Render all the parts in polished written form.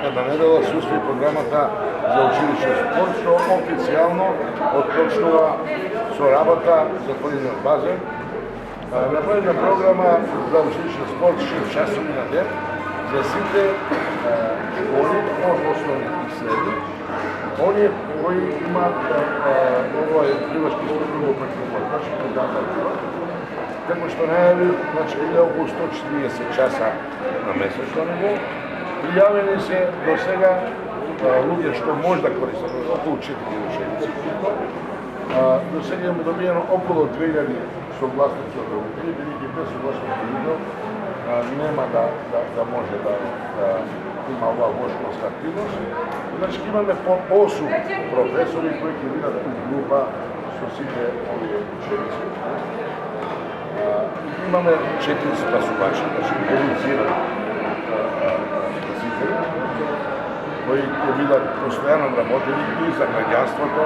една недела се усвои програмата за училишен спорт, што официјално отпочнува со работа за полизен базен. Направена програма за училишен спорт 6 часови на ден за сите школи, од основни и средни, оние кои имаат овој привачки структура прекомплектачни програма, како што најави, значи биле околу 140 часа на месечно ниво. Пријавени се до сега луѓе што може да користат, околу 4000 ученици. До сега имаме добиено околу 2000 согласници од родители, бидејќи без согласност нема да може да има оваа вошколска активност. Значи имаме по 8 професори кои ќе бидат у група со сите овие ученици. Имаме 4 спасувачи, значи едуцирани спасители, кои ќе бидат постојано работени и за граѓанството.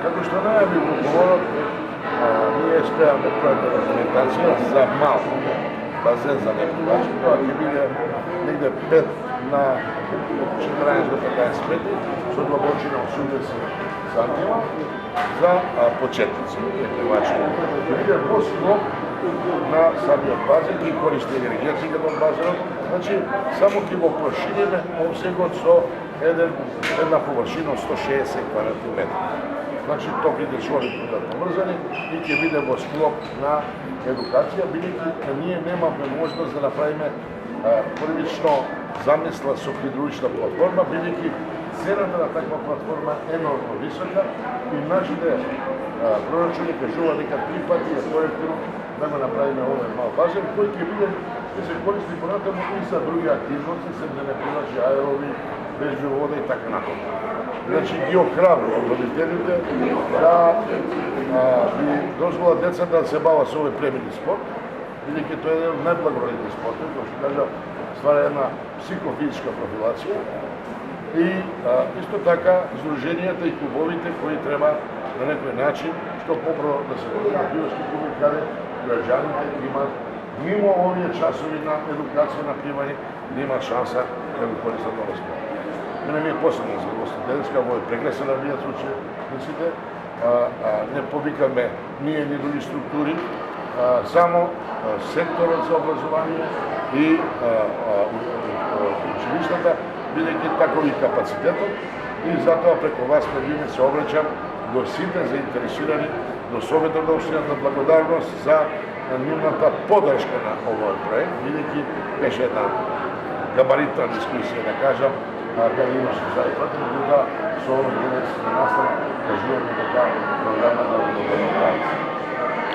Како што најави во говорот, ние спеаме да правиме документација за мал базен за неплувачи, тоа ќе биде негде 5 на 14 до 15 метри, со длабочина 80 сантима за почетници неплувачи. Ќе биде по-склоп на самиот базен и користи енергетиката од базенот, значи само ќе го прошириме обсегот со една површина од 160 квадратни метри. Значи топлите школи ќе бидат помрзани и ќе биде во склоп на едукација, бидејќи ние немаме можност да направиме првично замисла со хидравлична платформа, бидејќи цената на таква платформа е енормно висока и нашите прорачуни кажува дека 3 пати е поевтино да го направиме овој мал базен, кој ќе се користи понатаму и за други активности, се да не прилачи аероби, вежби вода и така натаму. Значи ги охрабрувам родителите да ги дозволат децата да се бават со овој племенни спорт, бидејќи тоа е еден од најблагородните спортови, кој што кажа, ствара една психофизичка профилација и исто така здруженијата и клубовите кои треба на некој начин што побро да се водат пивачки клуби каде граѓаните имаат мимо овие часови на едукација на пивање да имаат шанса да го користат овој спорт. Мене ми е посебно задоволство денеска, во е прекрасен амбиент со учениците, не повикаме ние ни други структури, само секторот за образование и училиштата, бидејќи такови капацитетот и затоа преку вас предвидно се обраќам до сите заинтересирани, до Советот на општината, благодарност за нивната поддршка на овој проект, бидејќи беше една габаритна дискусија, да кажам, каде имаше за и против, да со овој генетски настан кажуваме дека